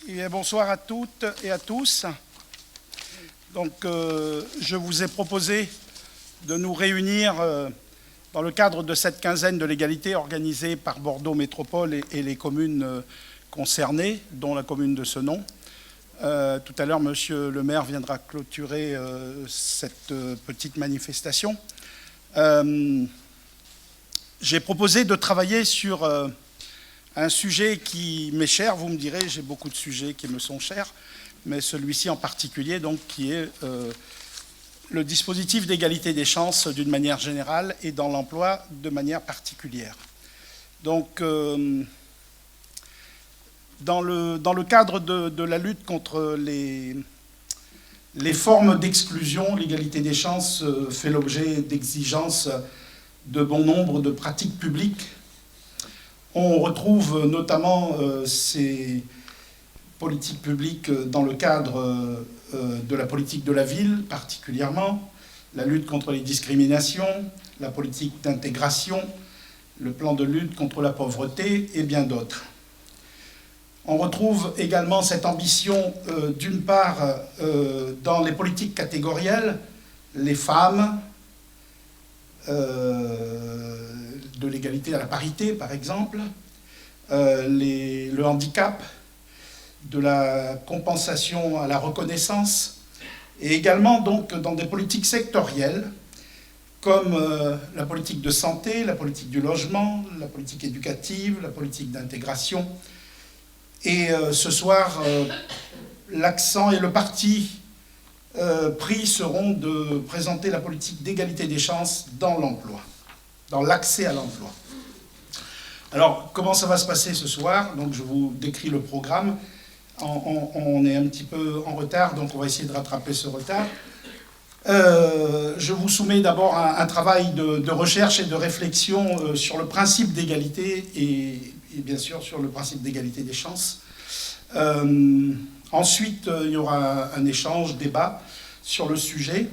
Et bonsoir à toutes et à tous. Donc, je vous ai proposé de nous réunir dans le cadre de cette quinzaine de l'égalité organisée par Bordeaux Métropole et les communes concernées, dont la commune de Senon. Tout à l'heure, monsieur le maire viendra clôturer cette petite manifestation. J'ai proposé de travailler sur un sujet qui m'est cher, vous me direz, j'ai beaucoup de sujets qui me sont chers, mais celui-ci en particulier, donc, qui est le dispositif d'égalité des chances d'une manière générale et dans l'emploi de manière particulière. Donc, dans le cadre de la lutte contre les formes d'exclusion, l'égalité des chances fait l'objet d'exigences de bon nombre de pratiques publiques. On retrouve notamment ces politiques publiques dans le cadre de la politique de la ville, particulièrement, la lutte contre les discriminations, la politique d'intégration, le plan de lutte contre la pauvreté et bien d'autres. On retrouve également cette ambition, d'une part, dans les politiques catégorielles, les femmes, de l'égalité à la parité, par exemple, le handicap, de la compensation à la reconnaissance, et également donc dans des politiques sectorielles, comme la politique de santé, la politique du logement, la politique éducative, la politique d'intégration. Et ce soir, l'accent et le parti pris seront de présenter la politique d'égalité des chances dans l'emploi, dans l'accès à l'emploi. Alors, comment ça va se passer ce soir? Donc, je vous décris le programme. On est un petit peu en retard, donc on va essayer de rattraper ce retard. Je vous soumets d'abord un travail de recherche et de réflexion sur le principe d'égalité et bien sûr sur le principe d'égalité des chances. Ensuite, il y aura un échange, débat sur le sujet.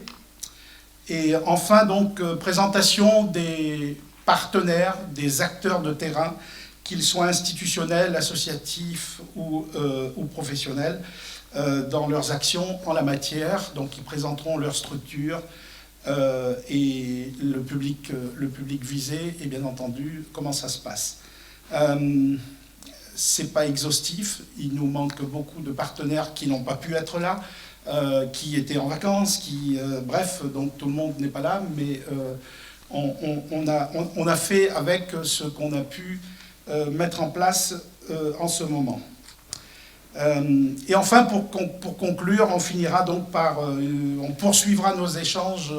Et enfin, donc, présentation des partenaires, des acteurs de terrain, qu'ils soient institutionnels, associatifs ou professionnels, dans leurs actions en la matière. Donc, ils présenteront leur structure et le public visé et bien entendu comment ça se passe. C'est pas exhaustif, il nous manque beaucoup de partenaires qui n'ont pas pu être là, qui étaient en vacances, bref, donc tout le monde n'est pas là, mais on a fait avec ce qu'on a pu mettre en place en ce moment. Et enfin, pour conclure, on finira donc on poursuivra nos échanges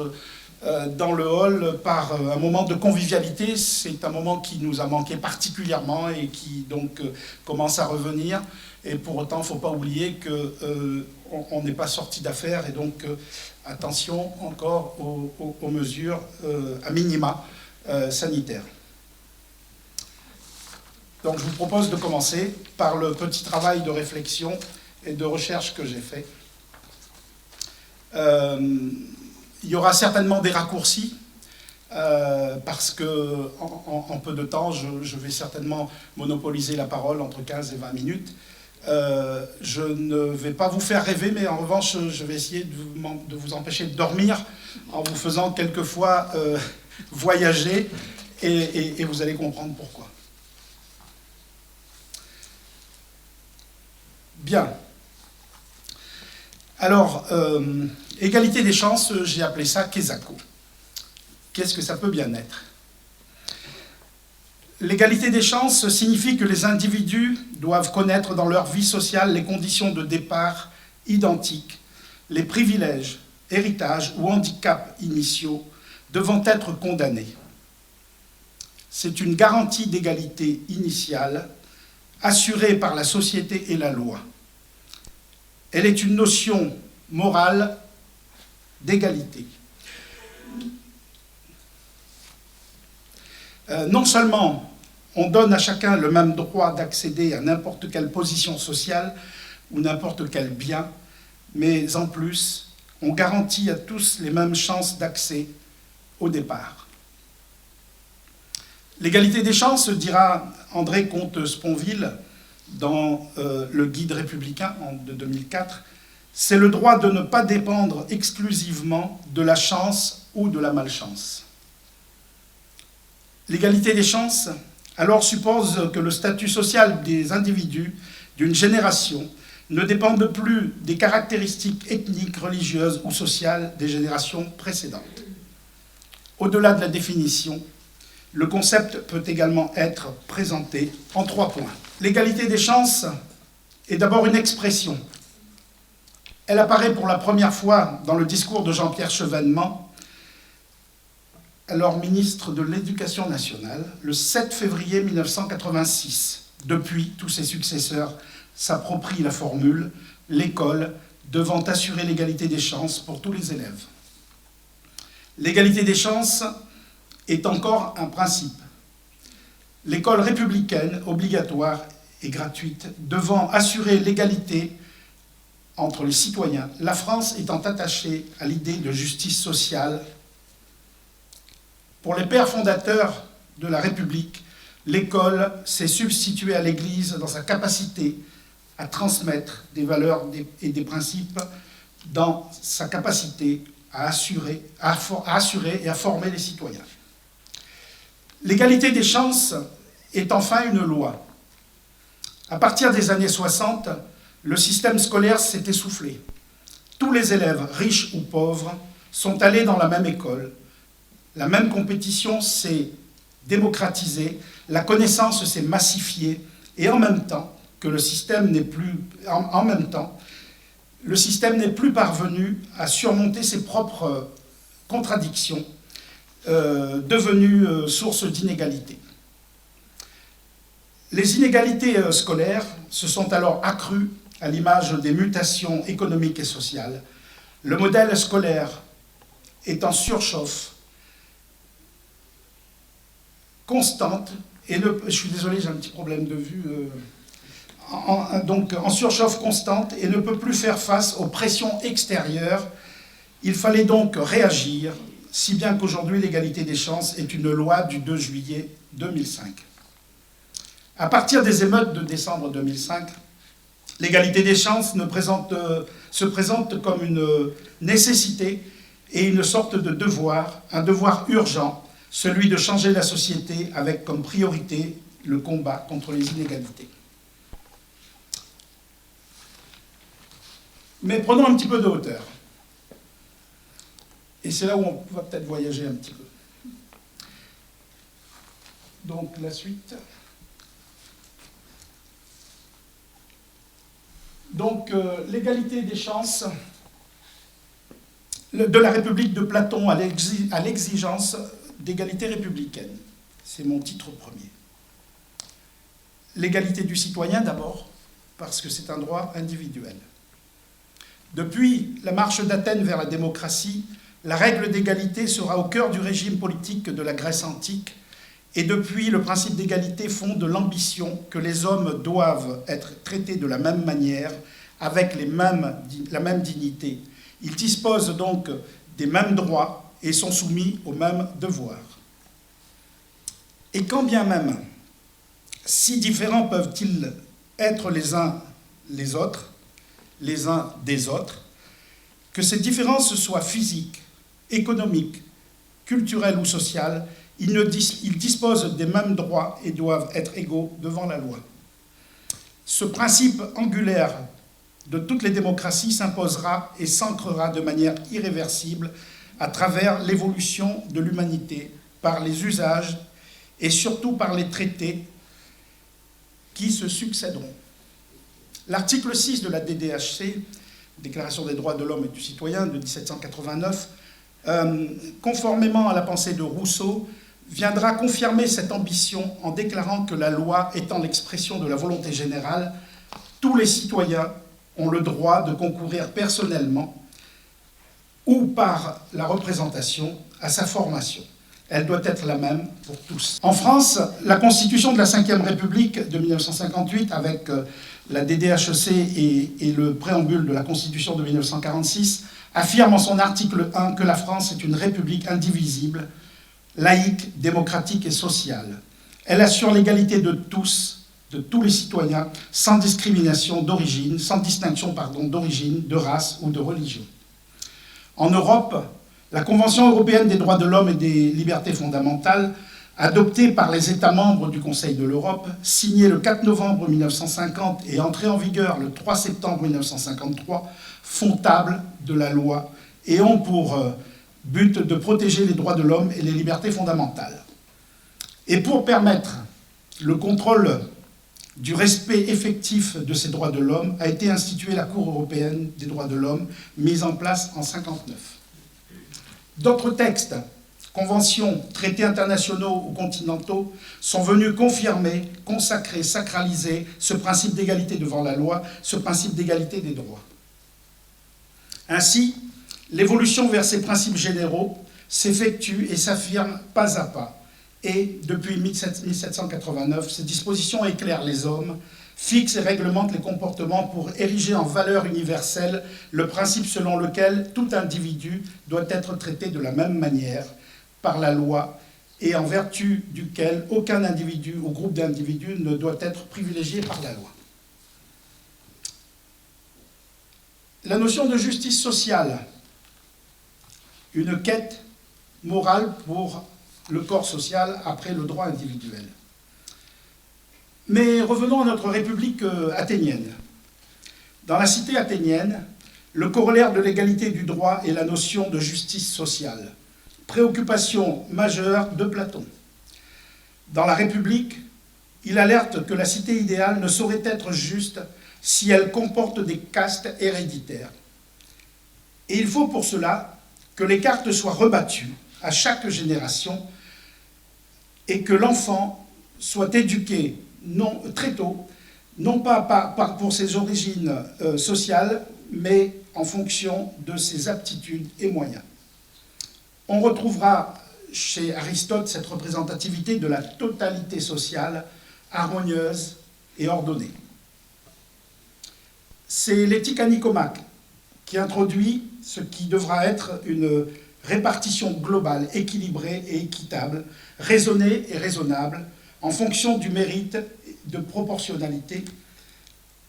dans le hall par un moment de convivialité. C'est un moment qui nous a manqué particulièrement et qui donc commence à revenir. Et pour autant, il ne faut pas oublier qu'on n'est pas sorti d'affaire et donc attention encore aux mesures à minima sanitaires. Donc je vous propose de commencer par le petit travail de réflexion et de recherche que j'ai fait. Il y aura certainement des raccourcis, parce qu'en peu de temps, je vais certainement monopoliser la parole entre 15 et 20 minutes. Je ne vais pas vous faire rêver, mais en revanche, je vais essayer de vous empêcher de dormir en vous faisant quelquefois voyager, et vous allez comprendre pourquoi. Bien. Alors, égalité des chances, j'ai appelé ça Kesako. Qu'est-ce que ça peut bien être? L'égalité des chances signifie que les individus doivent connaître dans leur vie sociale les conditions de départ identiques, les privilèges, héritages ou handicaps initiaux devant être condamnés. C'est une garantie d'égalité initiale assurée par la société et la loi. Elle est une notion morale d'égalité. Non seulement on donne à chacun le même droit d'accéder à n'importe quelle position sociale ou n'importe quel bien, mais en plus, on garantit à tous les mêmes chances d'accès au départ. L'égalité des chances, dira André Comte-Sponville, dans le guide républicain de 2004, c'est le droit de ne pas dépendre exclusivement de la chance ou de la malchance. L'égalité des chances, alors, suppose que le statut social des individus d'une génération ne dépende plus des caractéristiques ethniques, religieuses ou sociales des générations précédentes. Au-delà de la définition, le concept peut également être présenté en 3 points. L'égalité des chances est d'abord une expression. Elle apparaît pour la première fois dans le discours de Jean-Pierre Chevènement, alors ministre de l'Éducation nationale, le 7 février 1986. Depuis, tous ses successeurs s'approprient la formule « l'école devant assurer l'égalité des chances pour tous les élèves ». L'égalité des chances est encore un principe. L'école républicaine, obligatoire et gratuite, devant assurer l'égalité entre les citoyens, la France étant attachée à l'idée de justice sociale. Pour les pères fondateurs de la République, l'école s'est substituée à l'Église dans sa capacité à transmettre des valeurs et des principes, dans sa capacité à assurer et à former les citoyens. L'égalité des chances est enfin une loi. À partir des années 60, le système scolaire s'est essoufflé. Tous les élèves, riches ou pauvres, sont allés dans la même école. La même compétition s'est démocratisée, la connaissance s'est massifiée, et en même temps, le système n'est plus parvenu à surmonter ses propres contradictions, devenues source d'inégalités. Les inégalités scolaires se sont alors accrues à l'image des mutations économiques et sociales. Le modèle scolaire est en surchauffe constante, et je suis désolé, j'ai un petit problème de vue, donc en surchauffe constante et ne peut plus faire face aux pressions extérieures. Il fallait donc réagir, si bien qu'aujourd'hui l'égalité des chances est une loi du 2 juillet 2005. À partir des émeutes de décembre 2005, l'égalité des chances se présente comme une nécessité et une sorte de devoir, un devoir urgent, celui de changer la société avec comme priorité le combat contre les inégalités. Mais prenons un petit peu de hauteur. Et c'est là où on va peut-être voyager un petit peu. Donc la suite. Donc l'égalité des chances de la République de Platon à l'exigence d'égalité républicaine. C'est mon titre premier. L'égalité du citoyen d'abord, parce que c'est un droit individuel. Depuis la marche d'Athènes vers la démocratie, la règle d'égalité sera au cœur du régime politique de la Grèce antique, et depuis, le principe d'égalité fonde l'ambition que les hommes doivent être traités de la même manière, avec la même dignité. Ils disposent donc des mêmes droits et sont soumis aux mêmes devoirs. Et quand bien même, si différents peuvent-ils être les uns les autres, les uns des autres, que ces différences soient physiques, économiques, culturelles ou sociales, ils disposent des mêmes droits et doivent être égaux devant la loi. Ce principe angulaire de toutes les démocraties s'imposera et s'ancrera de manière irréversible à travers l'évolution de l'humanité, par les usages et surtout par les traités qui se succéderont. L'article 6 de la DDHC, Déclaration des droits de l'homme et du citoyen de 1789, conformément à la pensée de Rousseau, viendra confirmer cette ambition en déclarant que la loi étant l'expression de la volonté générale, tous les citoyens ont le droit de concourir personnellement ou par la représentation à sa formation. Elle doit être la même pour tous. En France, la Constitution de la Ve République de 1958, avec la DDHC et le préambule de la Constitution de 1946, affirme en son article 1 que la France est une république indivisible, laïque, démocratique et sociale. Elle assure l'égalité de tous de tous les citoyens, sans discrimination d'origine, sans distinction d'origine, de race ou de religion. En Europe, la Convention européenne des droits de l'homme et des libertés fondamentales, adoptée par les États membres du Conseil de l'Europe, signée le 4 novembre 1950 et entrée en vigueur le 3 septembre 1953, font table de la loi et ont pour but de protéger les droits de l'homme et les libertés fondamentales. Et pour permettre le contrôle du respect effectif de ces droits de l'homme, a été instituée la Cour européenne des droits de l'homme, mise en place en 1959. D'autres textes, conventions, traités internationaux ou continentaux, sont venus confirmer, consacrer, sacraliser ce principe d'égalité devant la loi, ce principe d'égalité des droits. Ainsi, l'évolution vers ces principes généraux s'effectue et s'affirme pas à pas. Et depuis 1789, ces dispositions éclairent les hommes, fixent et réglementent les comportements pour ériger en valeur universelle le principe selon lequel tout individu doit être traité de la même manière par la loi et en vertu duquel aucun individu ou groupe d'individus ne doit être privilégié par la loi. La notion de justice sociale, une quête morale pour le corps social après le droit individuel. Mais revenons à notre République athénienne. Dans la cité athénienne, le corollaire de l'égalité du droit est la notion de justice sociale, préoccupation majeure de Platon. Dans la République, il alerte que la cité idéale ne saurait être juste si elle comporte des castes héréditaires. Et il faut pour cela que les cartes soient rebattues à chaque génération et que l'enfant soit éduqué très tôt, non pas pour ses origines sociales, mais en fonction de ses aptitudes et moyens. On retrouvera chez Aristote cette représentativité de la totalité sociale harmonieuse et ordonnée. C'est l'éthique à Nicomaque qui introduit ce qui devra être une répartition globale, équilibrée et équitable, raisonnée et raisonnable, en fonction du mérite de proportionnalité,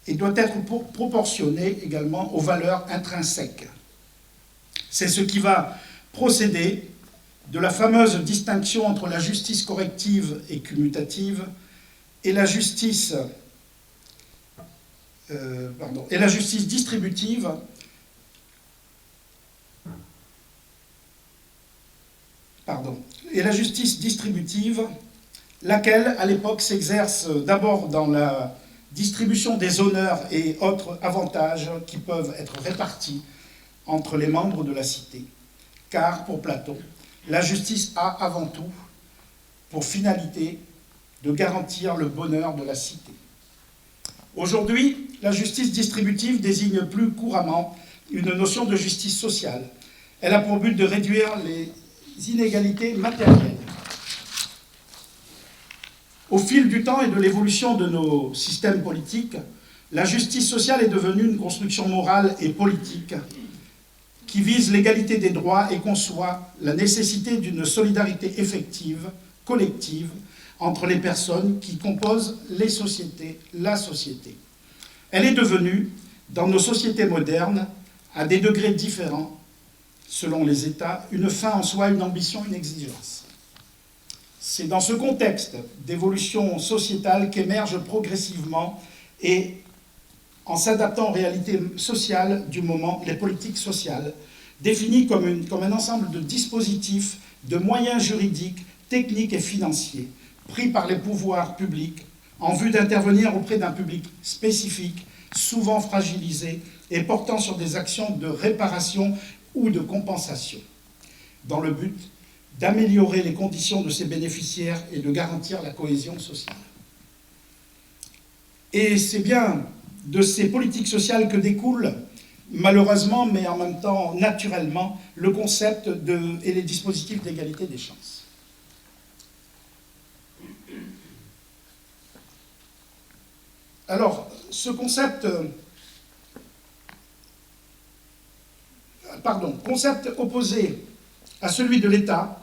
et doit être proportionnée également aux valeurs intrinsèques. C'est ce qui va procéder de la fameuse distinction entre la justice corrective et commutative et la justice distributive laquelle, à l'époque, s'exerce d'abord dans la distribution des honneurs et autres avantages qui peuvent être répartis entre les membres de la cité. Car, pour Platon, la justice a avant tout pour finalité de garantir le bonheur de la cité. Aujourd'hui, la justice distributive désigne plus couramment une notion de justice sociale. Elle a pour but de réduire les inégalités matérielles. Au fil du temps et de l'évolution de nos systèmes politiques, la justice sociale est devenue une construction morale et politique qui vise l'égalité des droits et conçoit la nécessité d'une solidarité effective, collective, entre les personnes qui composent les sociétés, la société. Elle est devenue, dans nos sociétés modernes, à des degrés différents, selon les États, une fin en soi, une ambition, une exigence. C'est dans ce contexte d'évolution sociétale qu'émergent progressivement et en s'adaptant aux réalités sociales du moment, les politiques sociales, définies comme un ensemble de dispositifs, de moyens juridiques, techniques et financiers, pris par les pouvoirs publics en vue d'intervenir auprès d'un public spécifique, souvent fragilisé et portant sur des actions de réparation ou de compensation, dans le but d'améliorer les conditions de ses bénéficiaires et de garantir la cohésion sociale. Et c'est bien de ces politiques sociales que découle, malheureusement, mais en même temps naturellement, le concept et les dispositifs d'égalité des chances. Alors, ce concept opposé à celui de l'État,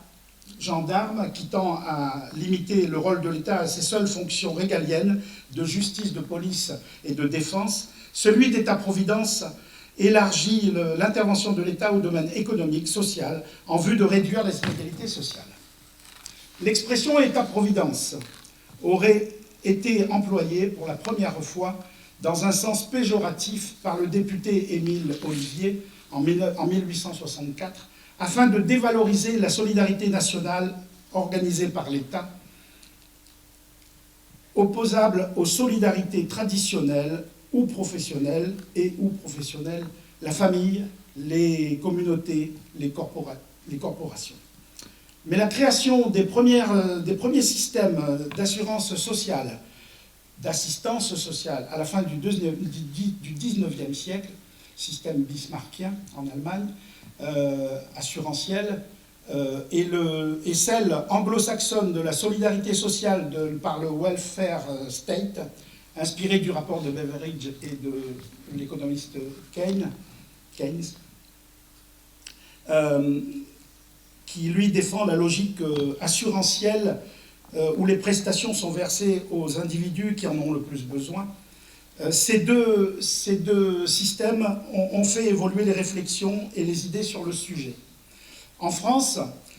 gendarme qui tend à limiter le rôle de l'État à ses seules fonctions régaliennes de justice, de police et de défense, celui d'État-providence élargit l'intervention de l'État au domaine économique, social, en vue de réduire les inégalités sociales. L'expression État-providence aurait été employée pour la première fois dans un sens péjoratif par le député Émile Ollivier en 1864, afin de dévaloriser la solidarité nationale organisée par l'État, opposable aux solidarités traditionnelles ou professionnelles la famille, les communautés, les corporations. Mais la création des premiers systèmes d'assurance sociale, d'assistance sociale à la fin du 19e siècle, système bismarckien en Allemagne, assurantiel, et celle anglo-saxonne de la solidarité sociale par le welfare state, inspirée du rapport de Beveridge et de l'économiste Keynes, qui lui défend la logique assurantielle où les prestations sont versées aux individus qui en ont le plus besoin. Ces deux systèmes ont fait évoluer les réflexions et les idées sur le sujet. En France,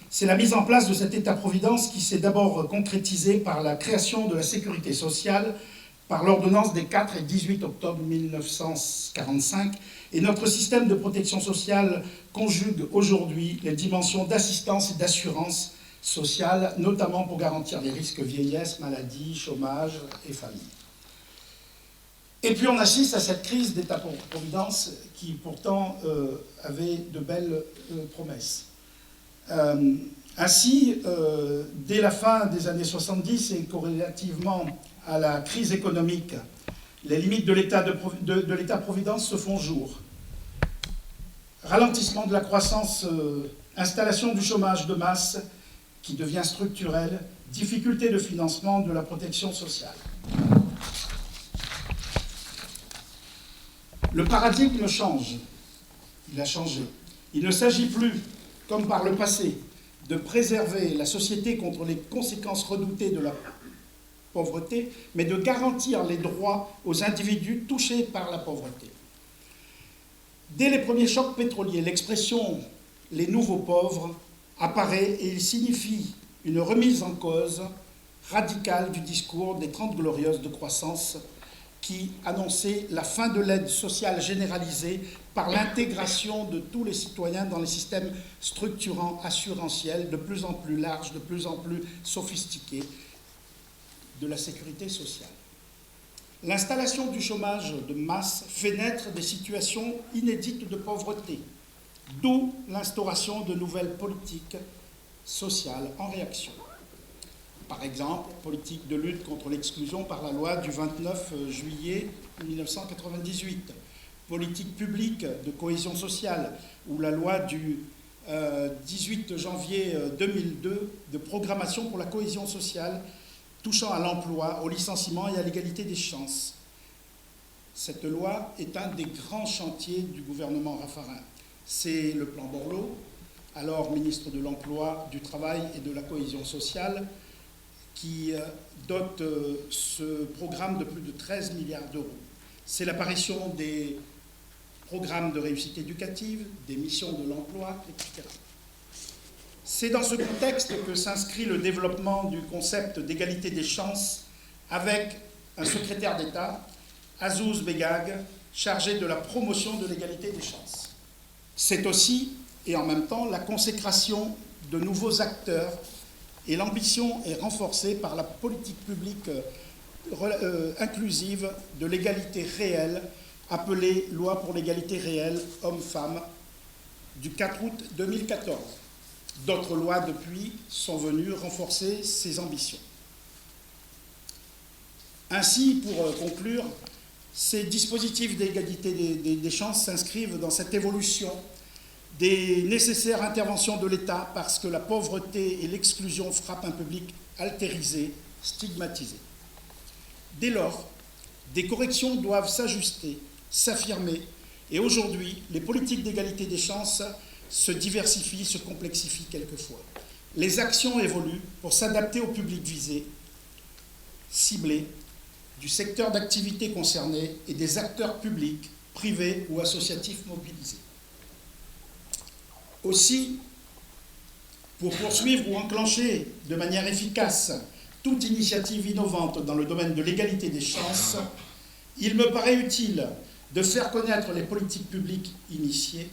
c'est la mise en place de cet État-providence qui s'est d'abord concrétisée par la création de la sécurité sociale par l'ordonnance des 4 et 18 octobre 1945, et notre système de protection sociale conjugue aujourd'hui les dimensions d'assistance et d'assurance sociale, notamment pour garantir les risques vieillesse, maladie, chômage et famille. Et puis on assiste à cette crise d'État-providence qui pourtant avait de belles promesses. Ainsi, dès la fin des années 70 et corrélativement à la crise économique, les limites de l'État-providence se font jour. Ralentissement de la croissance, installation du chômage de masse qui devient structurel, difficulté de financement de la protection sociale. Le paradigme change. Il a changé. Il ne s'agit plus, comme par le passé, de préserver la société contre les conséquences redoutées de la pauvreté, mais de garantir les droits aux individus touchés par la pauvreté. Dès les premiers chocs pétroliers, l'expression « les nouveaux pauvres » apparaît et il signifie une remise en cause radicale du discours des 30 glorieuses de croissance qui annonçait la fin de l'aide sociale généralisée par l'intégration de tous les citoyens dans les systèmes structurants assurantiels de plus en plus larges, de plus en plus sophistiqués de la sécurité sociale. L'installation du chômage de masse fait naître des situations inédites de pauvreté, d'où l'instauration de nouvelles politiques sociales en réaction. Par exemple, politique de lutte contre l'exclusion par la loi du 29 juillet 1998, politique publique de cohésion sociale, ou la loi du 18 janvier 2002 de programmation pour la cohésion sociale touchant à l'emploi, au licenciement et à l'égalité des chances. Cette loi est un des grands chantiers du gouvernement Raffarin. C'est le plan Borloo, alors ministre de l'Emploi, du Travail et de la Cohésion sociale, qui dote ce programme de plus de 13 milliards d'euros. C'est l'apparition des programmes de réussite éducative, des missions de l'emploi, etc. C'est dans ce contexte que s'inscrit le développement du concept d'égalité des chances avec un secrétaire d'État, Azouz Begag, chargé de la promotion de l'égalité des chances. C'est aussi, et en même temps, la consécration de nouveaux acteurs et l'ambition est renforcée par la politique publique inclusive de l'égalité réelle, appelée Loi pour l'égalité réelle hommes-femmes, du 4 août 2014. D'autres lois, depuis, sont venues renforcer ces ambitions. Ainsi, pour conclure, ces dispositifs d'égalité des chances s'inscrivent dans cette évolution des nécessaires interventions de l'État parce que la pauvreté et l'exclusion frappent un public altérisé, stigmatisé. Dès lors, des corrections doivent s'ajuster, s'affirmer, et aujourd'hui, les politiques d'égalité des chances se diversifient, se complexifient quelquefois. les actions évoluent pour s'adapter au public visé, ciblé, du secteur d'activité concerné et des acteurs publics, privés ou associatifs mobilisés. Aussi, pour poursuivre ou enclencher de manière efficace toute initiative innovante dans le domaine de l'égalité des chances, il me paraît utile de faire connaître les politiques publiques initiées,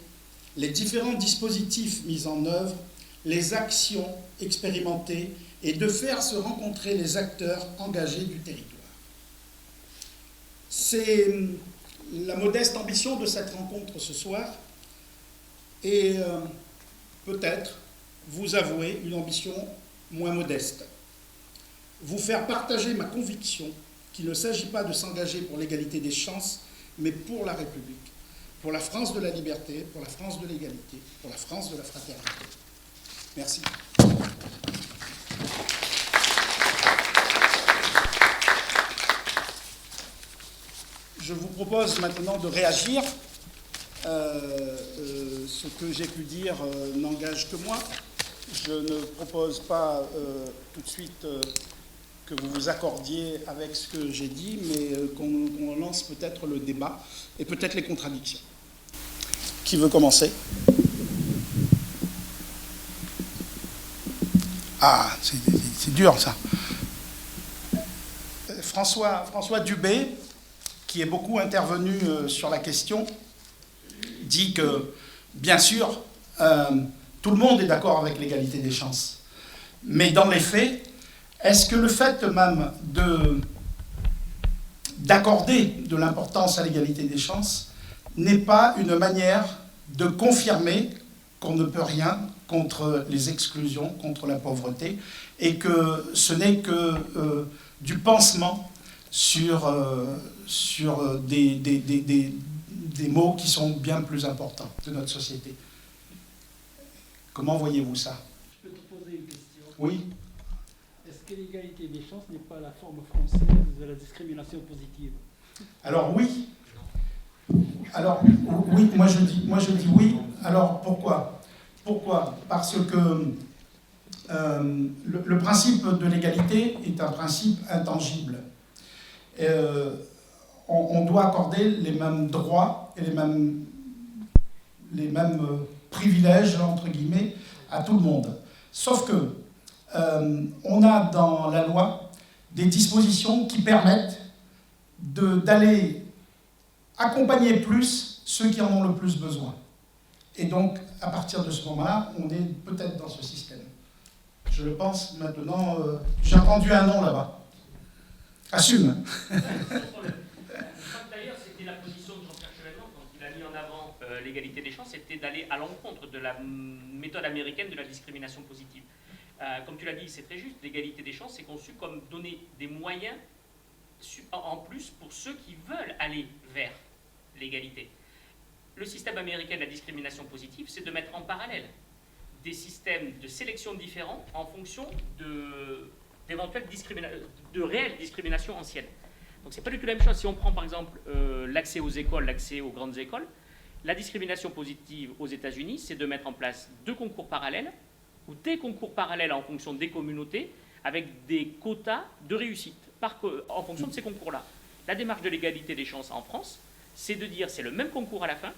les différents dispositifs mis en œuvre, les actions expérimentées et de faire se rencontrer les acteurs engagés du territoire. C'est la modeste ambition de cette rencontre ce soir et peut-être vous avouer une ambition moins modeste. Vous faire partager ma conviction qu'il ne s'agit pas de s'engager pour l'égalité des chances, mais pour la République, pour la France de la liberté, pour la France de l'égalité, pour la France de la fraternité. Merci. Je vous propose maintenant de réagir. Ce que j'ai pu dire n'engage que moi. Je ne propose pas tout de suite que vous vous accordiez avec ce que j'ai dit, mais qu'on lance peut-être le débat et peut-être les contradictions. Qui veut commencer ? Ah, c'est dur ça. François Dubé, qui est beaucoup intervenu sur la question, dit que, bien sûr, tout le monde est d'accord avec l'égalité des chances. Mais dans les faits, est-ce que le fait même d'accorder de l'importance à l'égalité des chances n'est pas une manière de confirmer qu'on ne peut rien contre les exclusions, contre la pauvreté, et que ce n'est que du pansement sur des maux qui sont bien plus importants de notre société. Comment voyez-vous ça ? Je peux te poser une question ? Oui. Est-ce que l'égalité des chances n'est pas la forme française de la discrimination positive ? Alors oui. Alors oui, moi je dis oui. Alors pourquoi ? Pourquoi ? Parce que le principe de l'égalité est un principe intangible. On doit accorder les mêmes droits et les mêmes privilèges, entre guillemets, à tout le monde. Sauf que on a dans la loi des dispositions qui permettent d'aller accompagner plus ceux qui en ont le plus besoin. Et donc, à partir de ce moment-là, on est peut-être dans ce système. Je le pense maintenant. J'ai entendu un nom là-bas. Assume. D'ailleurs, c'était la position de Jean-Pierre Chevènement quand il a mis en avant l'égalité des chances, c'était d'aller à l'encontre de la méthode américaine de la discrimination positive. Comme tu l'as dit, c'est très juste, l'égalité des chances, c'est conçu comme donner des moyens en plus pour ceux qui veulent aller vers l'égalité. Le système américain de la discrimination positive, c'est de mettre en parallèle des systèmes de sélection différents en fonction de réelles discriminations anciennes. Donc c'est pas du tout la même chose. Si on prend par exemple l'accès aux écoles, l'accès aux grandes écoles, la discrimination positive aux États-Unis, c'est de mettre en place 2 concours parallèles ou des concours parallèles en fonction des communautés avec des quotas de réussite en fonction de ces concours-là. La démarche de l'égalité des chances en France, c'est de dire c'est le même concours à la fin,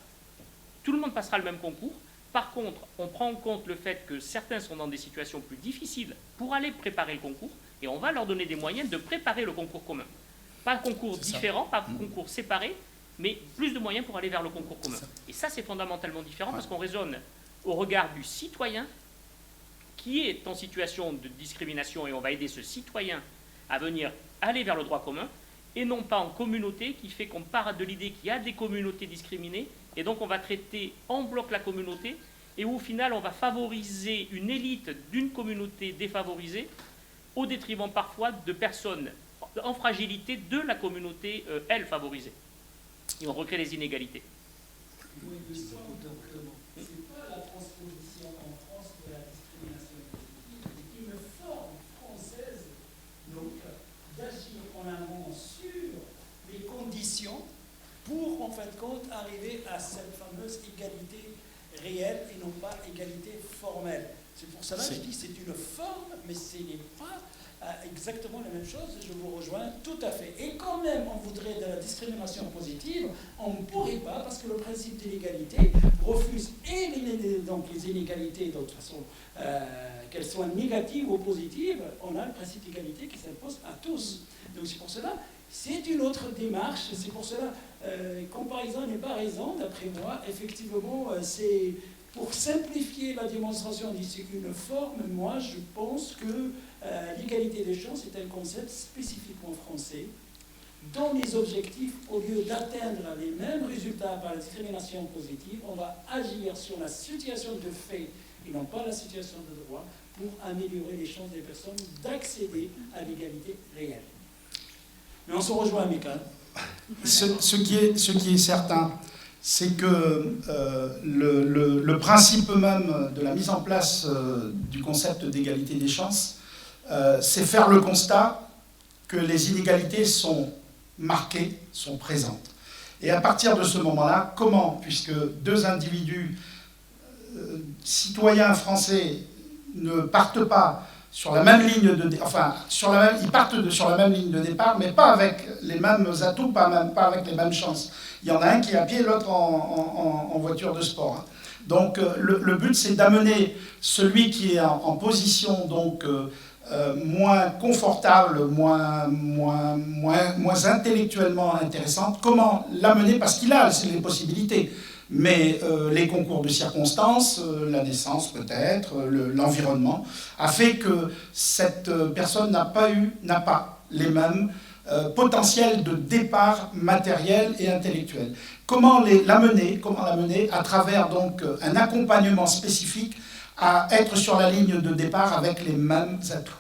tout le monde passera le même concours. Par contre, on prend en compte le fait que certains sont dans des situations plus difficiles pour aller préparer le concours et on va leur donner des moyens de préparer le concours commun. Pas un concours différent, pas un concours séparé, mais plus de moyens pour aller vers le concours commun. Et ça, c'est fondamentalement différent parce qu'on raisonne au regard du citoyen qui est en situation de discrimination et on va aider ce citoyen à venir aller vers le droit commun et non pas en communauté qui fait qu'on part de l'idée qu'il y a des communautés discriminées et donc on va traiter en bloc la communauté et où au final on va favoriser une élite d'une communauté défavorisée au détriment parfois de personnes en fragilité de la communauté, elle, favorisée. Et on recrée les inégalités. Oui, c'est pas la transposition en France de la discrimination positive, c'est une forme française donc d'agir en amont sur les conditions pour, en fin de compte, arriver à cette fameuse égalité réelle et non pas égalité formelle. C'est pour cela que je dis que c'est une forme, mais ce n'est pas exactement la même chose. Je vous rejoins tout à fait. Et quand même, on voudrait de la discrimination positive, on ne pourrait pas, parce que le principe de l'égalité refuse donc les inégalités, de toute façon, qu'elles soient négatives ou positives. On a le principe d'égalité qui s'impose à tous. Donc c'est pour cela, c'est une autre démarche. C'est pour cela, comparaison n'est pas raison, d'après moi. Effectivement, c'est pour simplifier la démonstration d'ici qu'une forme. Moi, je pense que l'égalité des chances est un concept spécifiquement français, dont les objectifs, au lieu d'atteindre les mêmes résultats par la discrimination positive, on va agir sur la situation de fait et non pas la situation de droit pour améliorer les chances des personnes d'accéder à l'égalité réelle. Mais on se rejoint, Michael. Ce qui est certain, c'est que le principe même de la mise en place du concept d'égalité des chances, c'est faire le constat que les inégalités sont marquées, sont présentes. Et à partir de ce moment-là, comment, puisque deux individus citoyens français ne partent pas sur la même ligne de départ, ils partent sur la même ligne de départ, mais pas avec les mêmes atouts, pas avec les mêmes chances. Il y en a un qui est à pied, l'autre en voiture de sport. Donc le but, c'est d'amener celui qui est en position donc moins confortable, moins intellectuellement intéressante. Comment l'amener? Parce qu'il a les possibilités. Mais les concours de circonstances, la naissance peut-être, l'environnement, a fait que cette personne n'a pas les mêmes potentiels de départ matériel et intellectuel. Comment l'amener à travers donc un accompagnement spécifique à être sur la ligne de départ avec les mêmes atouts.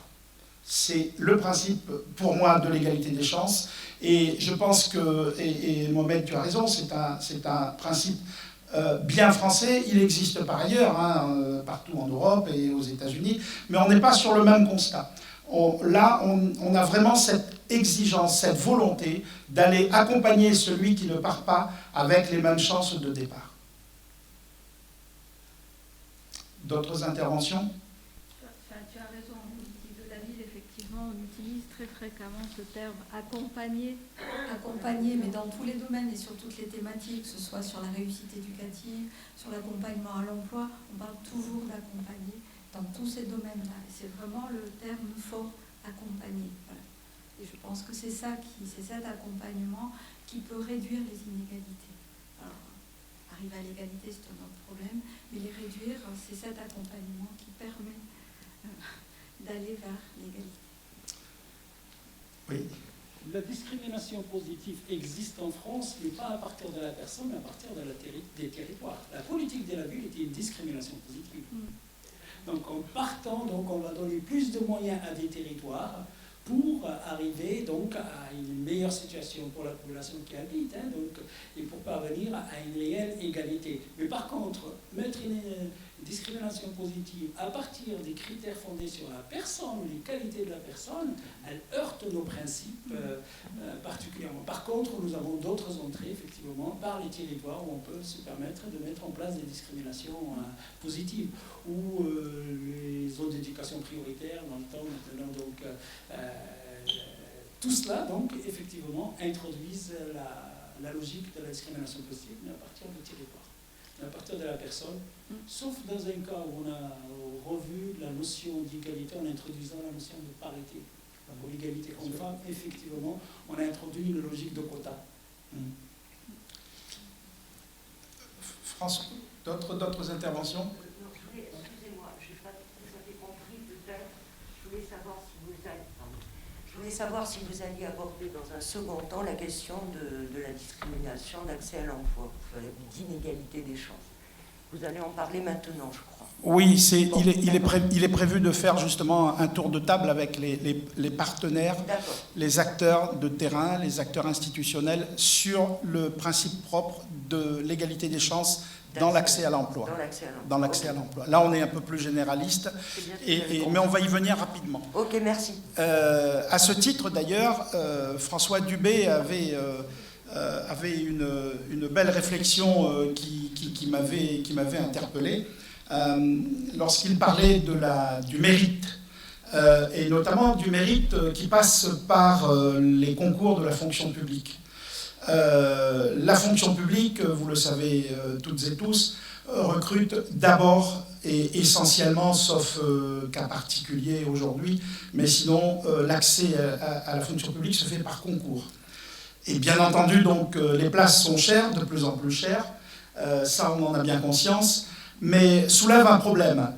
C'est le principe, pour moi, de l'égalité des chances. Et je pense que, et Mohamed, tu as raison, c'est un principe bien français. Il existe par ailleurs, partout en Europe et aux États-Unis, mais on n'est pas sur le même constat. Là, on a vraiment cette exigence, cette volonté d'aller accompagner celui qui ne part pas avec les mêmes chances de départ. D'autres interventions? Tu as raison, en politique de la ville, effectivement, on utilise très fréquemment ce terme accompagner. Accompagner, mais dans tous les domaines et sur toutes les thématiques, que ce soit sur la réussite éducative, sur l'accompagnement à l'emploi, on parle toujours d'accompagner dans tous ces domaines-là. Et c'est vraiment le terme fort, accompagner. Voilà. Et je pense que c'est cet accompagnement qui peut réduire les inégalités. Alors, arriver à l'égalité, c'est un autre problème, mais les réduire, c'est cet accompagnement qui permet d'aller vers l'égalité. Oui. La discrimination positive existe en France, mais pas à partir de la personne, mais à partir des territoires. La politique de la ville était une discrimination positive. Donc en partant, on va donner plus de moyens à des territoires pour arriver donc à une meilleure situation pour la population qui habite, et pour parvenir à une réelle égalité. Mais par contre, mettre une discrimination positive à partir des critères fondés sur la personne, les qualités de la personne, elle heurte nos principes particulièrement. Par contre, nous avons d'autres entrées, effectivement, par les territoires où on peut se permettre de mettre en place des discriminations positives, ou les zones d'éducation prioritaire dans le temps maintenant. Donc, tout cela, donc, effectivement, introduisent la logique de la discrimination positive, mais à partir du territoire, à partir de la personne, sauf dans un cas où on a revu la notion d'égalité en introduisant la notion de parité. Pour l'égalité homme-femme, effectivement, on a introduit une logique de quota. François, d'autres interventions? Excusez-moi, je n'ai pas tout à fait compris peut-être. Je voulais savoir si vous alliez aborder dans un second temps la question de la discrimination d'accès à l'emploi, d'inégalité des chances. Vous allez en parler maintenant, je crois. Oui, il est prévu de faire justement un tour de table avec les partenaires, les acteurs de terrain, les acteurs institutionnels sur le principe propre de l'égalité des chances dans l'accès à l'emploi. Dans l'accès à l'emploi. Là, on est un peu plus généraliste, mais on va y venir rapidement. Ok, merci. À ce titre, d'ailleurs, François Dubé avait une belle réflexion qui m'avait interpellé. lorsqu'il parlait du mérite, et notamment du mérite qui passe par les concours de la fonction publique. La fonction publique, vous le savez toutes et tous, recrute d'abord et essentiellement, sauf cas particulier aujourd'hui, mais sinon l'accès à la fonction publique se fait par concours. Et bien entendu, donc, les places sont chères, de plus en plus chères, ça on en a bien conscience, mais soulève un problème.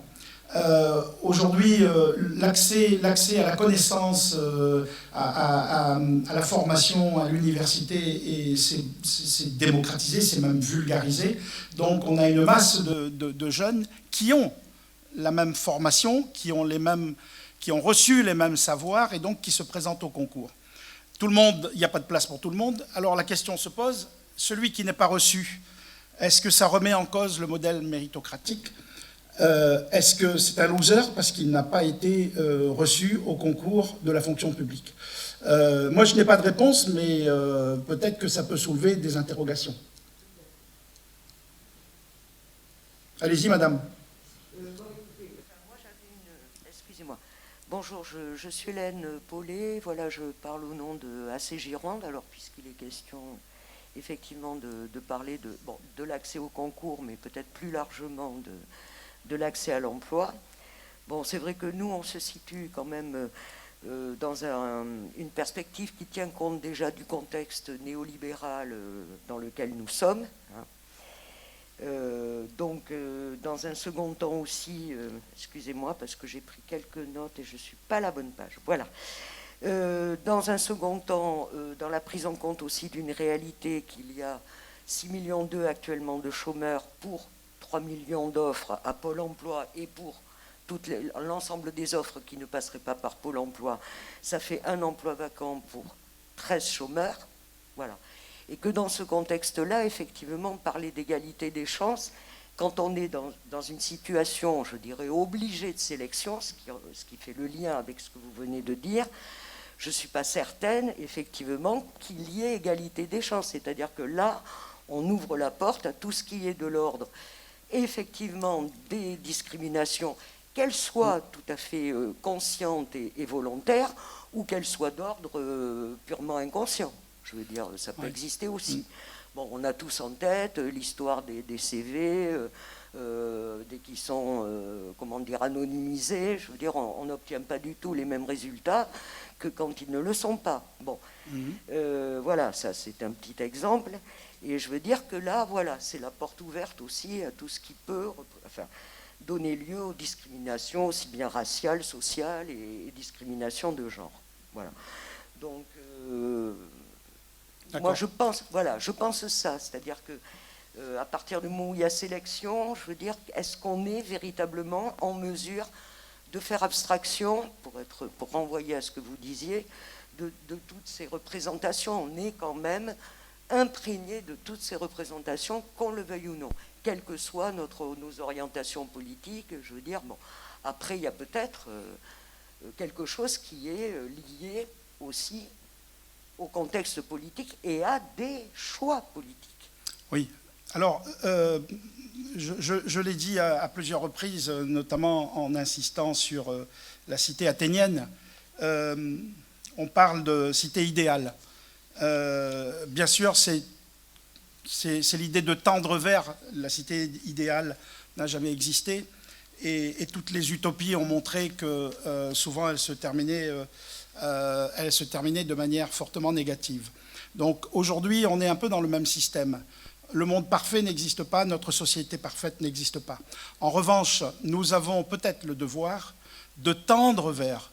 Aujourd'hui, l'accès à la connaissance, à la formation, à l'université, c'est démocratisé, c'est même vulgarisé. Donc on a une masse de jeunes qui ont la même formation, qui ont reçu les mêmes savoirs et donc qui se présentent au concours. Tout le monde, il n'y a pas de place pour tout le monde. Alors la question se pose, celui qui n'est pas reçu, est-ce que ça remet en cause le modèle méritocratique ? Est-ce que c'est un loser parce qu'il n'a pas été reçu au concours de la fonction publique? Moi, je n'ai pas de réponse, mais peut-être que ça peut soulever des interrogations. Allez-y, madame. Moi, j'avais une... Excusez-moi. Bonjour, je suis Hélène Paulet. Voilà, je parle au nom de AC Gironde. Alors, puisqu'il est question effectivement de parler de l'accès au concours, mais peut-être plus largement de l'accès à l'emploi. Bon, c'est vrai que nous, on se situe quand même dans une perspective qui tient compte déjà du contexte néolibéral dans lequel nous sommes. Hein. Dans un second temps aussi, excusez-moi parce que j'ai pris quelques notes et je ne suis pas à la bonne page. Voilà. Dans un second temps, dans la prise en compte aussi d'une réalité qu'il y a 6,2 millions actuellement de chômeurs pour 3 millions d'offres à Pôle emploi et pour l'ensemble des offres qui ne passeraient pas par Pôle emploi, ça fait un emploi vacant pour 13 chômeurs. Voilà. Et que dans ce contexte-là, effectivement, parler d'égalité des chances, quand on est dans une situation, je dirais, obligée de sélection, ce qui fait le lien avec ce que vous venez de dire, je ne suis pas certaine, effectivement, qu'il y ait égalité des chances. C'est-à-dire que là, on ouvre la porte à tout ce qui est de l'ordre effectivement des discriminations, qu'elles soient tout à fait conscientes et volontaires, ou qu'elles soient d'ordre purement inconscient. Je veux dire, ça peut exister aussi. Bon, on a tous en tête l'histoire des CV, dès qu'ils sont, anonymisés. Je veux dire, on n'obtient pas du tout les mêmes résultats que quand ils ne le sont pas. Bon, voilà, ça c'est un petit exemple. Et je veux dire que là, voilà, c'est la porte ouverte aussi à tout ce qui peut donner lieu aux discriminations, aussi bien raciales, sociales et discriminations de genre. Voilà. Donc, moi, je pense ça. C'est-à-dire que à partir du moment où il y a sélection, je veux dire, est-ce qu'on est véritablement en mesure de faire abstraction, pour renvoyer à ce que vous disiez, de toutes ces représentations? On est quand même imprégné de toutes ces représentations, qu'on le veuille ou non, quelles que soient nos orientations politiques. Je veux dire, bon, après, il y a peut-être quelque chose qui est lié aussi au contexte politique et à des choix politiques. Oui. Alors, je l'ai dit à plusieurs reprises, notamment en insistant sur la cité athénienne. On parle de cité idéale. Bien sûr, c'est l'idée de tendre vers la cité idéale n'a jamais existé, et toutes les utopies ont montré que souvent elles se terminaient de manière fortement négative. Donc aujourd'hui, on est un peu dans le même système. Le monde parfait n'existe pas, notre société parfaite n'existe pas. En revanche, nous avons peut-être le devoir de tendre vers.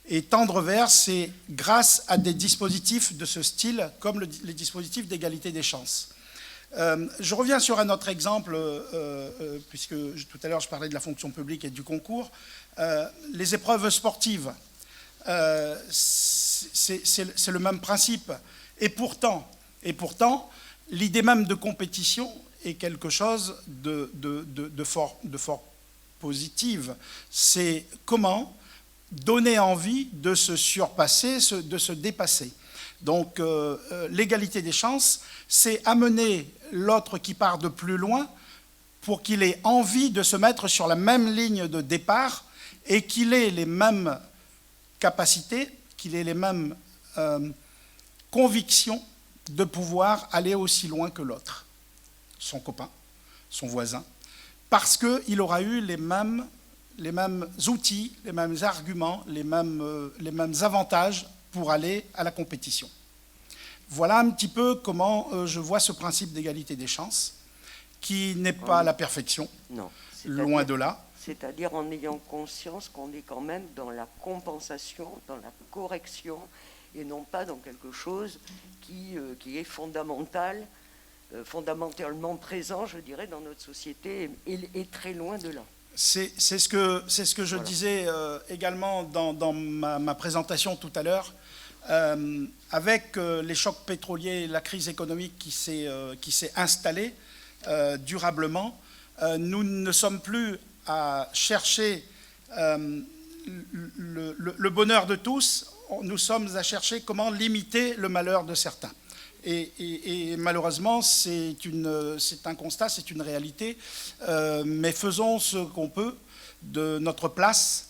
Et tendre vers, c'est grâce à des dispositifs de ce style, comme les dispositifs d'égalité des chances. Je reviens sur un autre exemple, puisque tout à l'heure je parlais de la fonction publique et du concours. Les épreuves sportives, c'est le même principe. Et pourtant, l'idée même de compétition est quelque chose de fort positive. C'est comment donner envie de se surpasser, de se dépasser. Donc l'égalité des chances, c'est amener l'autre qui part de plus loin pour qu'il ait envie de se mettre sur la même ligne de départ et qu'il ait les mêmes capacités, qu'il ait les mêmes convictions de pouvoir aller aussi loin que l'autre, son copain, son voisin, parce qu'il aura eu les mêmes outils, les mêmes arguments, les mêmes avantages pour aller à la compétition. Voilà un petit peu comment je vois ce principe d'égalité des chances, qui n'est pas la perfection, non, loin de là. C'est-à-dire en ayant conscience qu'on est quand même dans la compensation, dans la correction, et non pas dans quelque chose qui est fondamentalement présent, je dirais, dans notre société, et très loin de là. C'est ce que je disais également dans ma présentation tout à l'heure. Avec les chocs pétroliers et la crise économique qui s'est installée durablement, nous ne sommes plus à chercher le bonheur de tous, nous sommes à chercher comment limiter le malheur de certains. Et malheureusement, c'est un constat, c'est une réalité, mais faisons ce qu'on peut de notre place,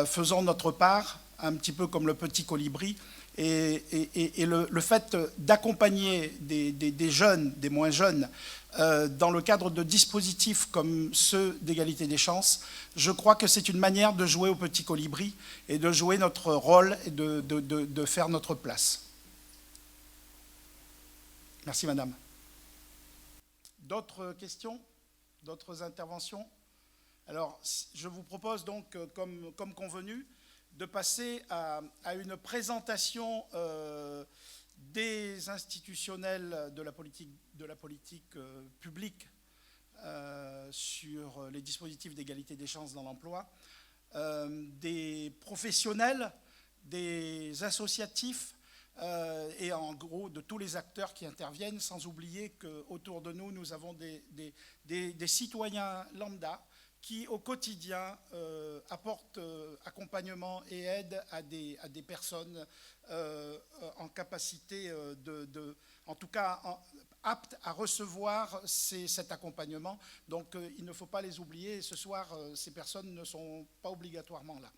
faisons notre part, un petit peu comme le petit colibri, et le fait d'accompagner des jeunes, des moins jeunes, dans le cadre de dispositifs comme ceux d'égalité des chances, je crois que c'est une manière de jouer au petit colibri et de jouer notre rôle et de faire notre place. Merci, madame. D'autres questions? D'autres interventions? Alors, je vous propose donc, comme convenu, de passer à une présentation des institutionnels de la politique publique sur les dispositifs d'égalité des chances dans l'emploi, des professionnels, des associatifs, et en gros de tous les acteurs qui interviennent, sans oublier qu'autour de nous, nous avons des citoyens lambda qui au quotidien apportent accompagnement et aide à des personnes en capacité en tout cas aptes à recevoir cet accompagnement. Donc il ne faut pas les oublier, et ce soir ces personnes ne sont pas obligatoirement là.